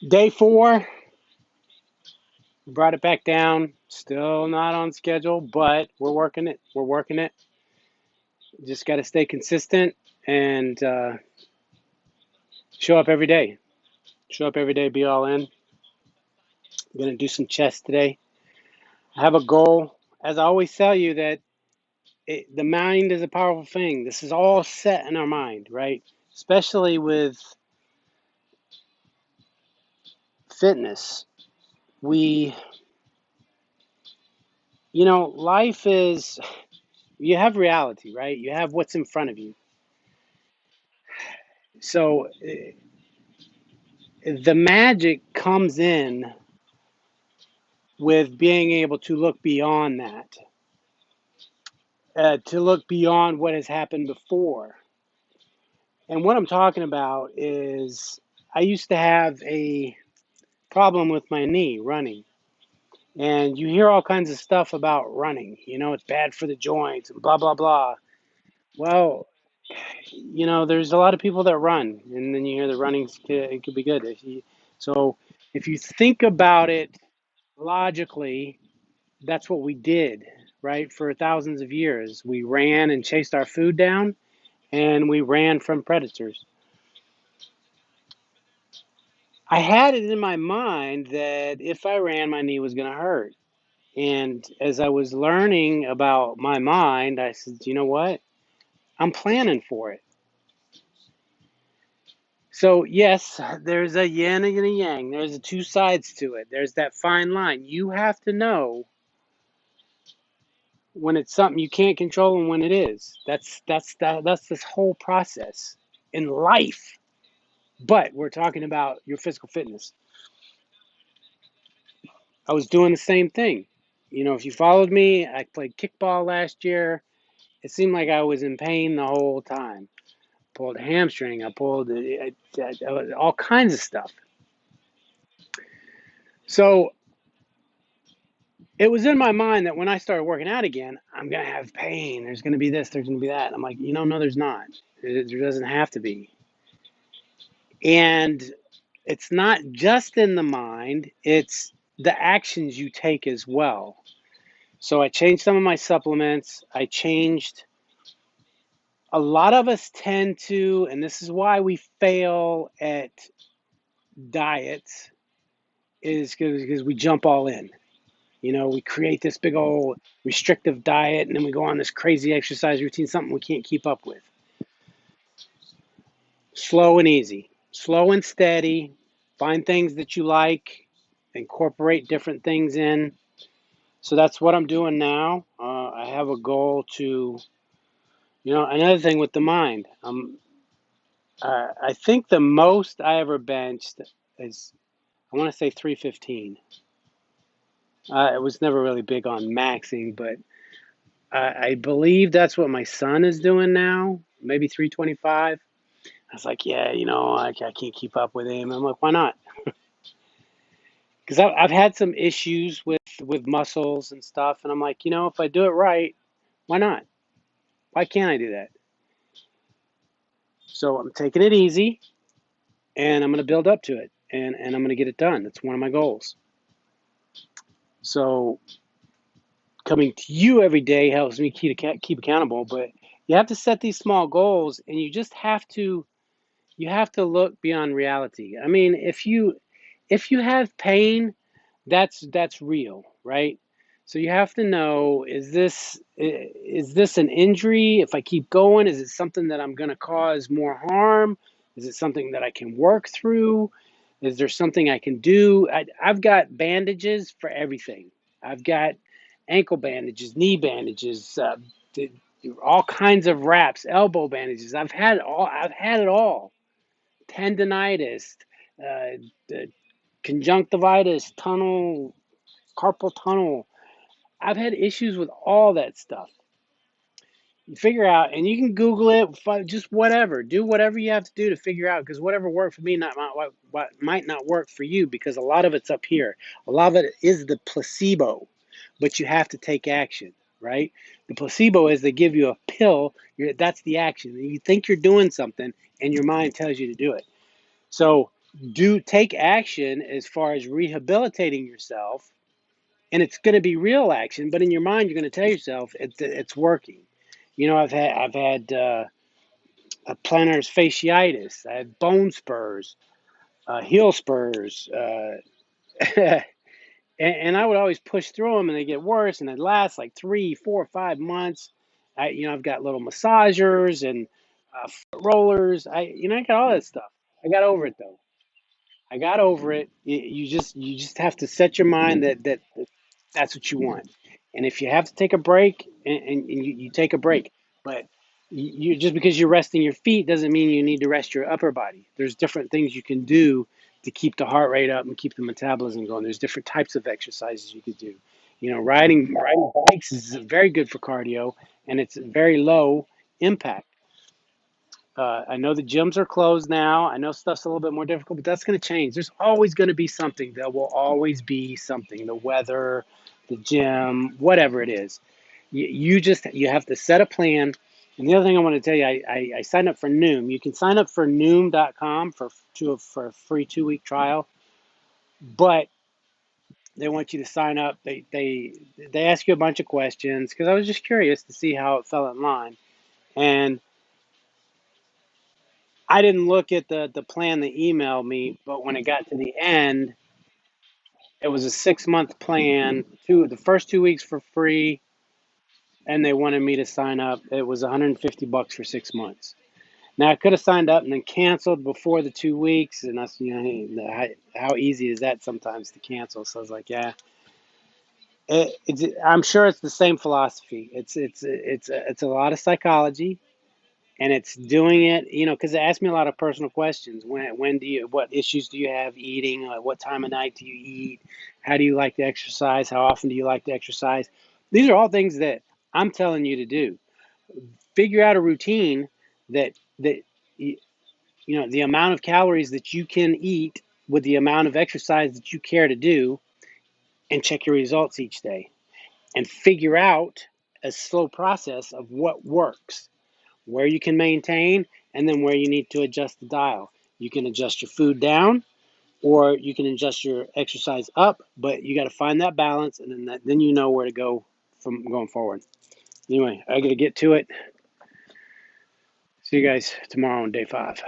Day 4, brought it back down. Still not on schedule, but we're working it. We're working it. Just got to stay consistent and show up every day. Show up every day, be all in. I'm going to do some chest today. I have a goal. As I always tell you, that the mind is a powerful thing. This is all set in our mind, right? Especially with fitness. We, life is, you have reality, right? You have what's in front of you. So the magic comes in with being able to look beyond that, to look beyond what has happened before. And what I'm talking about is I used to have a problem with my knee running. And you hear all kinds of stuff about running. It's bad for the joints and blah, blah, blah. Well, there's a lot of people that run, and then you hear the running, it could be good. So if you think about it logically, that's what we did, right? For thousands of years, we ran and chased our food down, and we ran from predators. I had it in my mind that if I ran, my knee was going to hurt. And as I was learning about my mind, I said, you know what? I'm planning for it. So, yes, there's a yin and a yang. There's a two sides to it. There's that fine line. You have to know when it's something you can't control and when it is. That's this whole process in life. But we're talking about your physical fitness. I was doing the same thing. If you followed me, I played kickball last year. It seemed like I was in pain the whole time. Pulled a hamstring. I pulled all kinds of stuff. So it was in my mind that when I started working out again, I'm going to have pain. There's going to be this, there's going to be that. I'm like, no, there's not. There doesn't have to be. And it's not just in the mind, it's the actions you take as well. So I changed some of my supplements. I changed. A lot of us tend to, and this is why we fail at diets, is because we jump all in. We create this big old restrictive diet and then we go on this crazy exercise routine, something we can't keep up with. Slow and easy, slow and steady. Find things that you like, incorporate different things in. So that's what I'm doing now. I have a goal to, another thing with the mind. I think the most I ever benched is, I want to say 315. I was never really big on maxing, but I believe that's what my son is doing now, maybe 325. I was like, yeah, I can't keep up with him. I'm like, why not? Because I've had some issues with muscles and stuff, and I'm like, if I do it right, why not? Why can't I do that? So I'm taking it easy, and I'm going to build up to it, and I'm going to get it done. That's one of my goals. So coming to you every day helps me keep accountable, but you have to set these small goals, and you have to look beyond reality. I mean, if you have pain, that's real, right? So you have to know, is this an injury? If I keep going, is it something that I'm going to cause more harm? Is it something that I can work through? Is there something I can do? I've got bandages for everything. I've got ankle bandages, knee bandages, all kinds of wraps, elbow bandages. I've had it all. Tendonitis, the conjunctivitis, carpal tunnel. I've had issues with all that stuff. You figure out, and you can Google it, just whatever. Do whatever you have to do to figure out, because whatever worked for me what might not work for you, because a lot of it's up here. A lot of it is the placebo, but you have to take action, right? The placebo is they give you a pill. That's the action. You think you're doing something, and your mind tells you to do it. So do take action as far as rehabilitating yourself, and it's going to be real action. But in your mind, you're going to tell yourself it's working. You know, I've had a plantar fasciitis. I had bone spurs, heel spurs, and I would always push through them, and they get worse, and it lasts like 3, 4, 5 months. I've got little massagers and foot rollers. I got all that stuff. I got over it though. I got over it. You just have to set your mind that that's what you want. And if you have to take a break, and you take a break, but you just because you're resting your feet doesn't mean you need to rest your upper body. There's different things you can do to keep the heart rate up and keep the metabolism going. There's different types of exercises you could do. Riding bikes is very good for cardio, and it's very low impact. I know the gyms are closed now. I know stuff's a little bit more difficult, but that's going to change. There's always going to be something. There will always be something. The weather, the gym, whatever it is. You have to set a plan. And the other thing I want to tell you, I signed up for Noom. You can sign up for Noom.com for a free 2 week trial, but they want you to sign up. They ask you a bunch of questions because I was just curious to see how it fell in line. And I didn't look at the plan they emailed me, but when it got to the end, it was a 6 month plan. The first 2 weeks for free, and they wanted me to sign up. It was 150 bucks for 6 months. Now I could have signed up and then canceled before the 2 weeks, and that's how easy is that sometimes to cancel. So I was like, yeah, I'm sure it's the same philosophy. It's a lot of psychology, and it's doing it, because it asked me a lot of personal questions. What issues do you have eating? What time of night do you eat? How do you like to exercise? How often do you like to exercise? These are all things that I'm telling you to do. Figure out a routine that the amount of calories that you can eat with the amount of exercise that you care to do, and check your results each day, and figure out a slow process of what works, where you can maintain, and then where you need to adjust the dial. You can adjust your food down, or you can adjust your exercise up, but you got to find that balance, and then you know where to go from going forward. Anyway, I got to get to it. See you guys tomorrow on day 5.